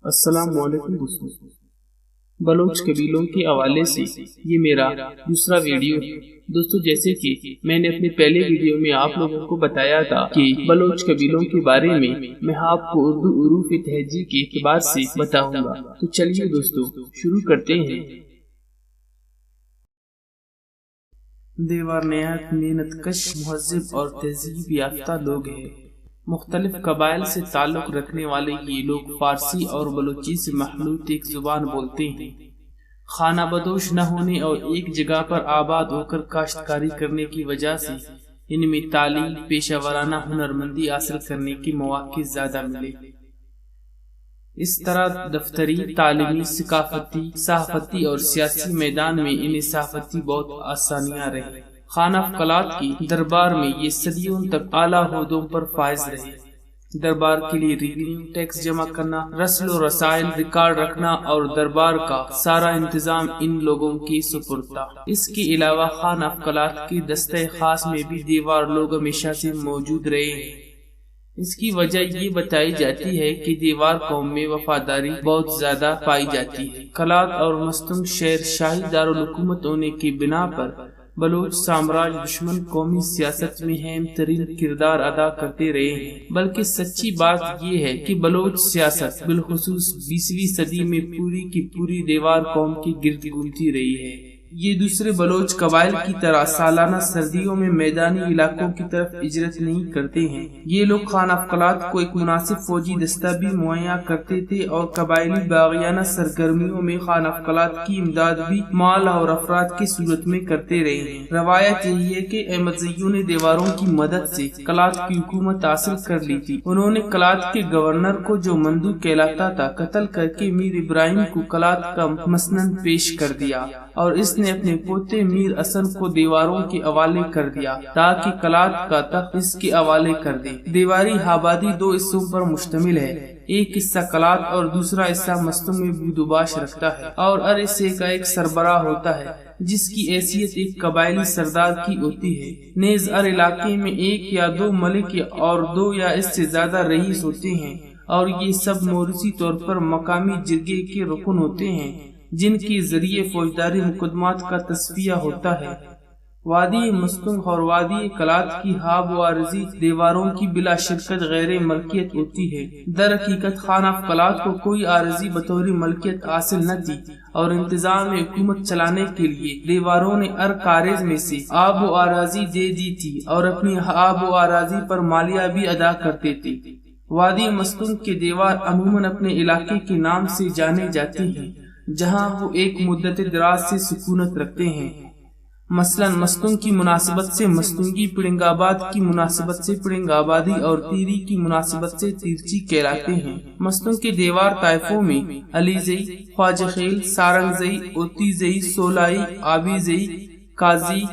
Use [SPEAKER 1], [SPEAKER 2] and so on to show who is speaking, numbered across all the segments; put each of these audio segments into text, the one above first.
[SPEAKER 1] السلام علیکم دوستوں، بلوچ قبیلوں کے حوالے سے یہ میرا دوسرا ویڈیو ہے۔ دوستو، جیسے کہ میں نے اپنے پہلے ویڈیو میں آپ لوگوں کو بتایا تھا کہ بلوچ قبیلوں کے بارے میں آپ کو اردو حروف تہجی کے اعتبار سے بتاؤں گا۔ تو چلیے دوستو شروع کرتے ہیں۔ دیوار نہایت محنت کش، مہذب اور تہذیب یافتہ لوگ ہیں۔ مختلف قبائل سے تعلق رکھنے والے یہ لوگ فارسی اور بلوچی سے محلوط ایک زبان بولتے ہیں۔ خانہ بدوش نہ ہونے اور ایک جگہ پر آباد ہو کر کاشتکاری کرنے کی وجہ سے ان میں تعلیم، پیشہ ورانہ ہنرمندی حاصل کرنے کے مواقع زیادہ ملے۔ اس طرح دفتری، تعلیمی، ثقافتی، صحافتی اور سیاسی میدان میں انہیں صحافتی بہت آسانیاں رہی۔ خانہ قلات کی دربار میں یہ صدیوں تک اعلیٰ عہدوں پر فائز رہے۔ دربار کے لیے ریونیو ٹیکس جمع کرنا، رسل و رسائل ریکارڈ رکھنا اور دربار کا سارا انتظام ان لوگوں کے سپرد تھا۔ اس کے علاوہ خانہ قلات کے دستہ خاص میں بھی دیوار لوگ ہمیشہ سے موجود رہے ہیں۔ اس کی وجہ یہ بتائی جاتی ہے کہ دیوار قوم میں وفاداری بہت زیادہ پائی جاتی ہے۔ قلات اور مستنگ شہر شاہی دارالحکومت ہونے کی بنا پر بلوچ سامراج دشمن قومی سیاست میں اہم ترین کردار ادا کرتے رہے ہیں، بلکہ سچی بات یہ ہے کہ بلوچ سیاست بالخصوص 20ویں صدی میں پوری کی پوری دیوار قوم کی گرد گھومتی رہی ہے۔ یہ دوسرے بلوچ قبائل کی طرح سالانہ سردیوں میں میدانی علاقوں کی طرف ہجرت نہیں کرتے ہیں۔ یہ لوگ خانہ قلات کو ایک مناسب فوجی دستہ بھی مہیا کرتے تھے اور قبائلی باغیانہ سرگرمیوں میں خانہ قلات کی امداد بھی مال اور افراد کی صورت میں کرتے رہے ہیں۔ روایت یہی ہے کہ احمد زیوں نے دیواروں کی مدد سے قلات کی حکومت حاصل کر لی تھی۔ انہوں نے قلات کے گورنر کو، جو مندو کہلاتا تھا، قتل کر کے میر ابراہیم کو قلات کا مسند پیش کر دیا اور اس نے اپنے پوتے میر حسن کو دیواروں کے حوالے کر دیا تاکہ قلات کا تخت اس کے حوالے کر دے۔ دیواری آبادی دو حصوں پر مشتمل ہے، ایک حصہ قلات اور دوسرا حصہ مستنگ میں بودوباش رکھتا ہے، اور ہر حصے کا ایک سربراہ ہوتا ہے جس کی حیثیت ایک قبائلی سردار کی ہوتی ہے۔ نیز ہر علاقے میں ایک یا دو ملک اور دو یا اس سے زیادہ رئیس ہوتے ہیں، اور یہ سب موروثی طور پر مقامی جرگے کے رکن ہوتے ہیں جن کے ذریعے فوجداری مقدمات کا تصفیہ ہوتا ہے۔ وادی مستنگ اور وادی قلات کی آب و عرضی دیواروں کی بلا شرکت غیر ملکیت ہوتی ہے۔ در حقیقت خانہ قلات کو کوئی عارضی بطور ملکیت حاصل نہ تھی اور انتظام حکومت چلانے کے لیے دیواروں نے ہر کارز میں سے آب و اراضی دے دی تھی اور اپنی آب و اراضی پر مالیہ بھی ادا کرتے تھے۔ وادی مستنگ کے دیوار عموماً اپنے علاقے کے نام سے جانے جاتے ہیں جہاں وہ ایک مدت دراز سے سکونت رکھتے ہیں۔ مثلا مستنگ کی مناسبت سے مستنگی، پڑنگ آباد کی مناسبت سے پڑنگ آبادی اور تیری کی مناسبت سے تیرچی کہلاتے ہیں۔ مستنگ کے دیوار طائفوں میں علی زئی، خواجہ خیل، سارنگ زئی، اوتی زئی، سولائی، آبی زئی، قاضی،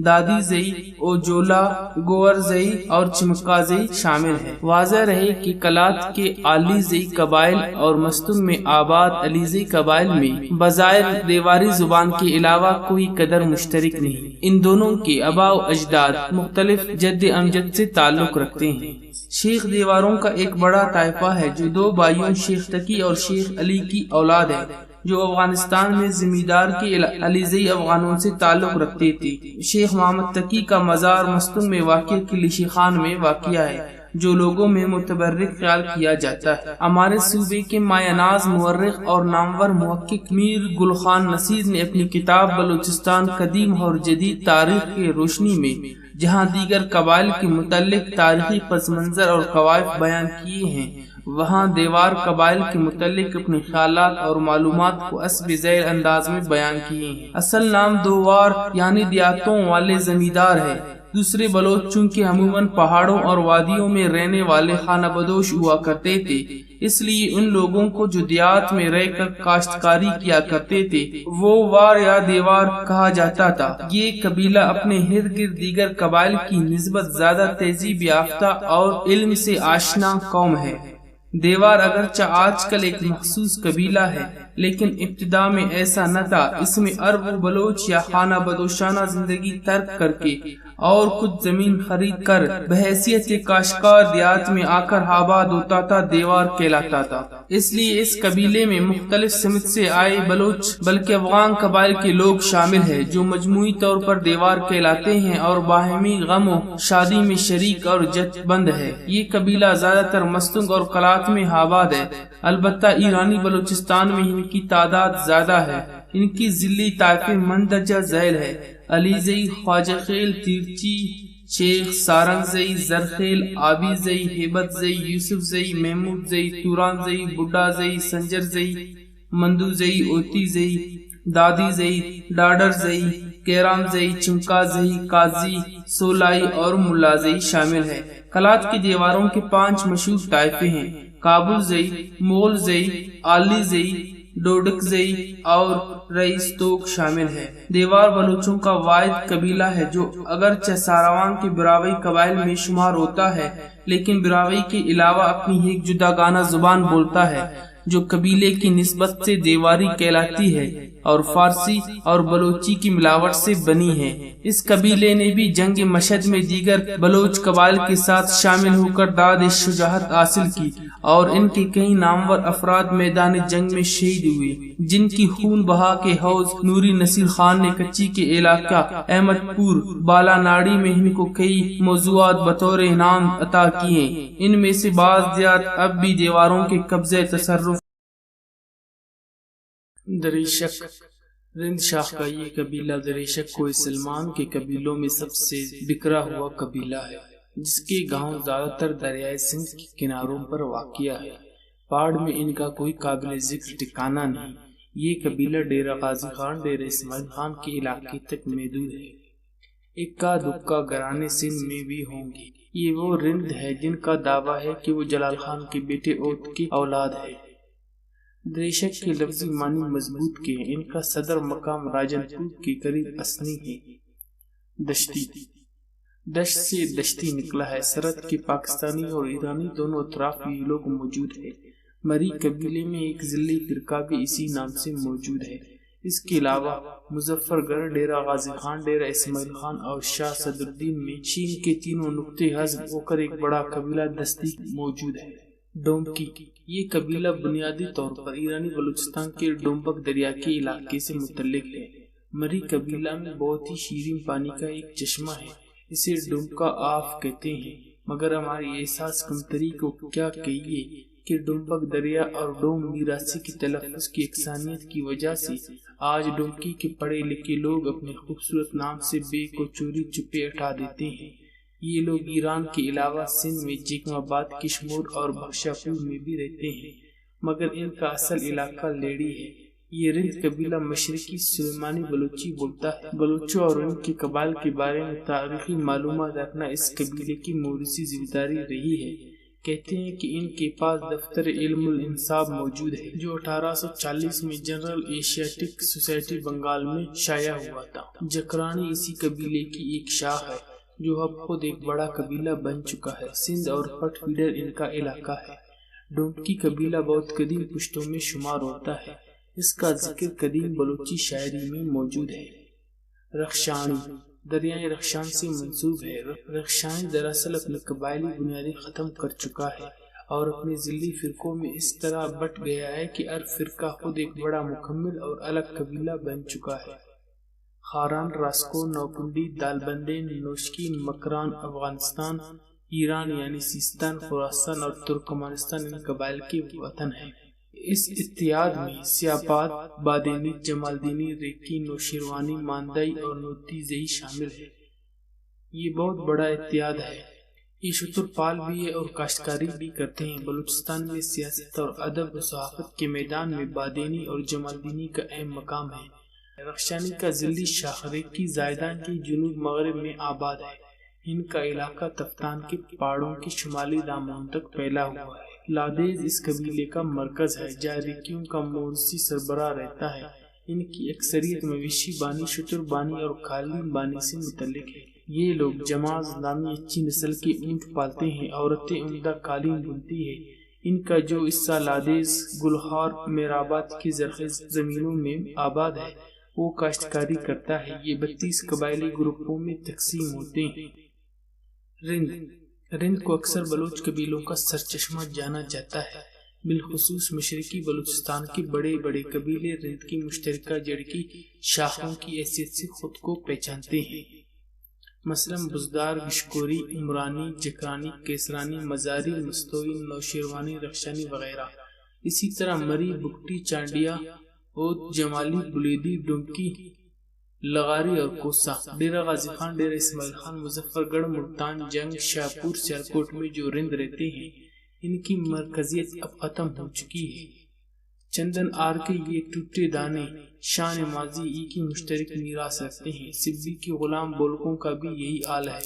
[SPEAKER 1] دادی زئی، اوجولا، گور زئی اور چمکا زئی شامل ہے۔ واضح رہے کہ قلات کے علی زئی قبائل اور مستنگ میں آباد علی زئی قبائل میں بظاہر دیواری زبان کے علاوہ کوئی قدر مشترک نہیں۔ ان دونوں کے آباء و اجداد مختلف جد امجد سے تعلق رکھتے ہیں۔ شیخ دیواروں کا ایک بڑا طائفہ ہے جو دو بھائیوں شیخ تقی اور شیخ علی کی اولاد ہے، جو افغانستان میں زمیندار کے علی زئی افغانوں سے تعلق رکھتے تھے۔ شیخ محمد تقی کا مزار مستنگ میں واقع کلیشی خان میں واقع ہے، جو لوگوں میں متبرک خیال کیا جاتا ہے۔ ہمارے صوبے کے مایہ ناز مورخ اور نامور محقق میر گل خان نصیر نے اپنی کتاب بلوچستان قدیم اور جدید تاریخ کی روشنی میں جہاں دیگر قبائل کے متعلق تاریخی پس منظر اور قوائف بیان کیے ہیں، وہاں دیوار قبائل کے متعلق اپنے خیالات اور معلومات کو حسب ذیل انداز میں بیان کیے ہیں۔ اصل نام دوار یعنی دیہاتوں والے زمیندار ہے۔ دوسرے بلوچ چونکہ عموماً پہاڑوں اور وادیوں میں رہنے والے خانہ بدوش ہوا کرتے تھے، اس لیے ان لوگوں کو جو دیہات میں رہ کر کاشتکاری کیا کرتے تھے وہ وار یا دیوار کہا جاتا تھا۔ یہ قبیلہ اپنے ارد گرد دیگر قبائل کی نسبت زیادہ تہذیب یافتہ اور علم سے آشنا قوم ہے۔ دیوار اگرچہ آج کل ایک مخصوص قبیلہ ہے لیکن ابتدا میں ایسا نہ تھا۔ اس میں عرب و بلوچ یا خانہ بدوشانہ زندگی ترک کر کے اور کچھ زمین خرید کر بحیثیت کاشتکار دیہات میں آ کر آباد ہوتا تھا دیوار کہلاتا تھا۔ اس لیے اس قبیلے میں مختلف سمت سے آئے بلوچ بلکہ افغان قبائل کے لوگ شامل ہیں جو مجموعی طور پر دیوار کہلاتے ہیں اور باہمی غم و شادی میں شریک اور جت بند ہے۔ یہ قبیلہ زیادہ تر مستنگ اور قلات میں آباد ہے، البتہ ایرانی بلوچستان میں ان کی تعداد زیادہ ہے۔ ان کی ذلی طائفے مندرجہ ذیل ہے: علی زئی، خواجہ خیل، تیرچی، شیخ، سارنگ زئی، زرخیل، آبی زئی، ہیبت زئی، یوسف زئی، محمود زئی، توران زئی، بڈھا زئی، سنجر زئی، مندو زئی، اوتی زئی، دادی زئی، ڈاڈر زئی، کیرام زئی، چمکا زئی، قاضی، سولائی اور ملا زئی شامل ہے۔ قلات کی دیواروں کے 5 مشہور طائفے ہیں: کابل زئی، مغل زئی، آلی زئی، ڈوڈک زئی اور رئیس توک شامل ہے۔ دیوار بلوچوں کا واحد قبیلہ ہے جو اگرچہ ساروان کے براوئی قبائل میں شمار ہوتا ہے لیکن براوئی کے علاوہ اپنی ایک جداگانہ زبان بولتا ہے جو قبیلے کی نسبت سے دیواری کہلاتی ہے اور فارسی اور بلوچی کی ملاوٹ سے بنی ہے۔ اس قبیلے نے بھی جنگ مشہد میں دیگر بلوچ قبائل کے ساتھ شامل ہو کر داد شجاعت حاصل کی اور ان کے کئی نامور افراد میدان جنگ میں شہید ہوئے، جن کی خون بہا کے حوض نوری نصیر خان نے کچی کے علاقہ احمد پور بالا ناڑی میں ان کو کئی موضوعات بطور انعام عطا کیے۔ ان میں سے بعض دیات اب بھی دیواروں کے قبضے تصرف۔ دریشک رند شاخ کا یہ قبیلہ دریشک کو سلمان کے قبیلوں میں سب سے بکھرا ہوا قبیلہ ہے، جس کے گاؤں زیادہ تر دریائے سندھ کے کناروں پر واقع ہے۔ پہاڑ میں ان کا کوئی قابل ذکر ٹھکانہ نہیں۔ یہ قبیلہ ڈیرہ غازی خان، ڈیرہ اسماعیل خان کے علاقے تک محدود ہے۔ اکا دکا گھرانے سندھ میں بھی ہوں گے۔ یہ وہ رند ہے جن کا دعویٰ ہے کہ وہ جلال خان کے بیٹے اوت کی اولاد ہے۔ دریشک کے لفظی معنی مضبوط کے ہیں۔ ان کا صدر مقام راجن پور کے قریب اسنی ہے۔ دشتی دشت سے دشتی نکلا ہے۔ سرحد کے پاکستانی اور ایرانی دونوں اطراف یہ لوگ موجود ہیں۔ مری قبیلے میں ایک ذلی فرقہ بھی اسی نام سے موجود ہے۔ اس کے علاوہ مظفر گڑھ، ڈیرہ غازی خان، ڈیرہ اسماعیل خان اور شاہ صدر الدین میں چین کے تینوں نقطے حذف ہو کر ایک بڑا قبیلہ دستی موجود ہے۔ ڈومکی یہ قبیلہ بنیادی طور پر ایرانی بلوچستان کے ڈومبک دریا کے علاقے سے متعلق ہے۔ مری قبیلہ میں بہت ہی شیریں پانی کا ایک چشمہ ہے، اسے ڈومکا آف کہتے ہیں، مگر ہماری احساس کمتری کو کیا کہیے کہ ڈومبک دریا اور ڈوم میراثی کے تلفظ کی یکسانیت کی وجہ سے آج ڈومکی کے پڑھے لکھے لوگ اپنے خوبصورت نام سے بے کو چوری چھپے اٹھا دیتے ہیں۔ یہ لوگ ایران کے علاوہ سندھ میں جیکم آباد، کشمور اور بخشا پور میں بھی رہتے ہیں، مگر ان کا اصل علاقہ لیڑی ہے۔ یہ رند قبیلہ مشرقی سلیمانی بلوچی بولتا ہے۔ بلوچوں اور ان کے قبائل کے بارے میں تاریخی معلومات رکھنا اس قبیلے کی موروثی ذمہ داری رہی ہے۔ کہتے ہیں کہ ان کے پاس دفتر علم الانصاب موجود ہے جو 1840 میں جنرل ایشیاٹک سوسائٹی بنگال میں شائع ہوا تھا۔ جکرانی اسی قبیلے کی ایک شاخ ہے جو اب خود ایک بڑا قبیلہ بن چکا ہے۔ سندھ اور پٹ فیڈر ان کا علاقہ ہے۔ ڈومکی قبیلہ بہت قدیم پشتوں میں شمار ہوتا ہے۔ اس کا ذکر قدیم بلوچی شاعری میں موجود ہے۔ رخشانی دریائے رخشان سے منسوب ہے۔ رخشانی دراصل اپنی قبائلی بنیادیں ختم کر چکا ہے اور اپنے ذلی فرقوں میں اس طرح بٹ گیا ہے کہ ہر فرقہ خود ایک بڑا مکمل اور الگ قبیلہ بن چکا ہے۔ خاران، راسکو، نوکنڈی، دالبندین، نوشکی، مکران افغانستان، ایران یعنی سیستان، خراسان اور ترکمانستان ان قبائل کے وطن ہیں۔ اس اتحاد میں سیاباد، بادینی، جمالدینی، ریکی، نوشیروانی، ماندائی اور نوتی زئی شامل ہے۔ یہ بہت بڑا اتحاد ہے۔ یہ شتر پال بھی ہے اور کاشتکاری بھی کرتے ہیں۔ بلوچستان میں سیاست اور ادب و صحافت کے میدان میں بادینی اور جمالدینی کا اہم مقام ہے۔ رخشانی کا ذلی شاخ ریکی زائدان کے جنوب مغرب میں آباد ہے۔ ان کا علاقہ تفتان کے پہاڑوں کے شمالی دامنوں تک پھیلا ہوا ہے۔ لادیز اس قبیلے کا مرکز ہے جہاں ریکیوں کا موروثی سربراہ رہتا ہے۔ ان کی اکثریت مویشی بانی، شتر بانی اور قالین بانی سے متعلق ہے۔ یہ لوگ جماز نامی اچھی نسل کے اونٹ پالتے ہیں۔ عورتیں عمدہ قالین بنتی ہیں۔ ان کا جو حصہ لادیز، گلہار، میرآباد کی زرخیز زمینوں میں آباد ہے وہ کاشتکاری کرتا ہے۔ یہ 32 قبائلی گروپوں میں تقسیم ہوتے ہیں۔ رند کو اکثر بلوچ قبیلوں کا سرچشمہ جانا جاتا ہے، بالخصوص مشرقی بلوچستان کے بڑے بڑے قبیلے رند کی مشترکہ جڑ کی شاخوں کی حیثیت سے خود کو پہچانتے ہیں، مثلاً بزدار، گشکوری، عمرانی، جکرانی، کیسرانی، مزاری، مستوئی، نوشیروانی، رخشانی وغیرہ۔ اسی طرح مری، بگٹی، چانڈیا، اوت، جمالی، بلیدی، ڈنکی، لغاری اور کوسا۔ ڈیرہ غازی خان، ڈیرہ اسماعیل خان، مظفر گڑھ، ملتان، جنگ، شاہپور، سیالکوٹ میں جو رند رہتے ہیں، ان کی مرکزیت اب ختم ہو چکی ہے۔ چندن آر کے یہ ٹوٹے دانے شان ماضی ای کی مشترک میراث رکھتے ہیں۔ سبی کے غلام بولکوں کا بھی یہی حال ہے۔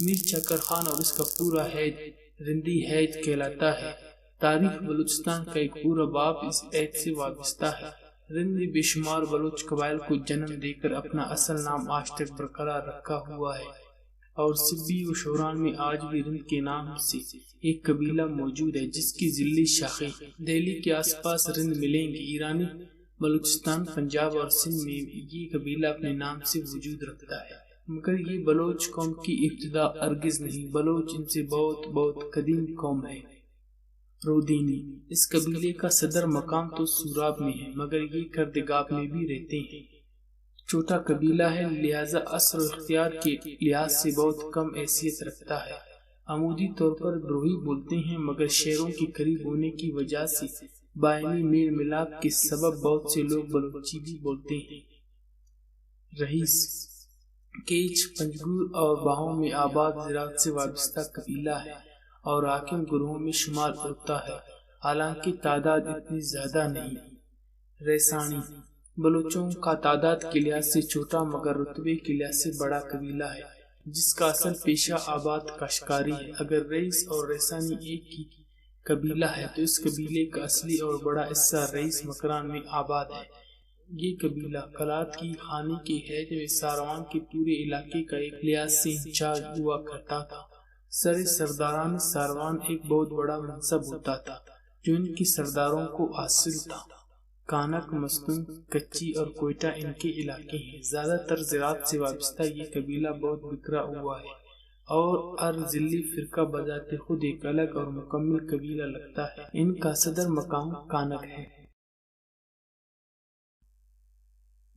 [SPEAKER 1] میر چکر خان اور اس کا پورا حید رندی حید کہلاتا ہے۔ تاریخ بلوچستان کا ایک پورا باب اس عہد سے وابستہ ہے۔ رند نے بے شمار بلوچ قبائل کو جنم دے کر اپنا اصل نام آج تک برقرار رکھا ہوا ہے، اور سبی و شوران میں آج بھی رند کے نام سے ایک قبیلہ موجود ہے جس کی ضلعی شاخیں دہلی کے آس پاس رند ملیں گی۔ ایرانی بلوچستان، پنجاب اور سندھ میں یہ قبیلہ اپنے نام سے وجود رکھتا ہے، مگر یہ بلوچ قوم کی ابتدا ہرگز نہیں۔ بلوچ ان سے بہت بہت قدیم قوم ہے۔ رودینی، اس قبیلے کا صدر مقام تو سوراب میں ہے، مگر یہ کردگاب میں بھی رہتے ہیں۔ چھوٹا قبیلہ ہے، لہذا اثر و اختیار کے لحاظ سے بہت کم حیثیت رکھتا ہے۔ عمودی طور پر بروہی بولتے ہیں، مگر شہروں کے قریب ہونے کی وجہ سے باہمی میل ملاپ کے سبب بہت سے لوگ بلوچی بھی بولتے ہیں۔ رئیس، کیچ، پنجگور اور باہوں میں آباد زراعت سے وابستہ قبیلہ ہے اور حاکم گروہوں میں شمار ہوتا ہے، حالانکہ تعداد اتنی زیادہ نہیں۔ ریسانی، بلوچوں کا تعداد کے لحاظ سے چھوٹا مگر رتبے کے لحاظ سے بڑا قبیلہ ہے، جس کا اصل پیشہ آباد کاشتکاری ہے۔ اگر رئیس اور ریسانی ایک ہی قبیلہ ہے تو اس قبیلے کا اصلی اور بڑا حصہ رئیس مکران میں آباد ہے۔ یہ قبیلہ کلات کی خانی کے حید میں ساروان کے پورے علاقے کا ایک لحاظ سے انچارج ہوا کرتا تھا۔ سرداران ساروان ایک بہت بڑا منصب ہوتا تھا جو ان کے سرداروں کو حاصل تھا۔ کانک، مستونگ، کچی اور کوئٹہ ان کے علاقے ہیں۔ زیادہ تر زراعت سے وابستہ یہ قبیلہ بہت بکھرا ہوا ہے اور ہر ضلعی فرقہ بذات خود ایک الگ اور مکمل قبیلہ لگتا ہے۔ ان کا صدر مقام کانک ہے۔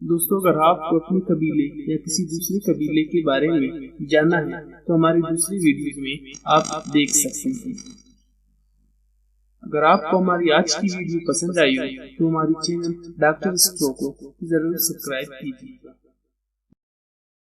[SPEAKER 1] دوستو، اگر آپ کو اپنے قبیلے یا کسی دوسرے قبیلے کے بارے میں جاننا ہے تو ہماری دوسری ویڈیوز میں آپ دیکھ سکتے ہیں۔ اگر آپ کو ہماری آج کی ویڈیو پسند آئی ہو تو ہماری چینل ڈاکٹر اسٹرو کو ضرور سبسکرائب کیجیے گا۔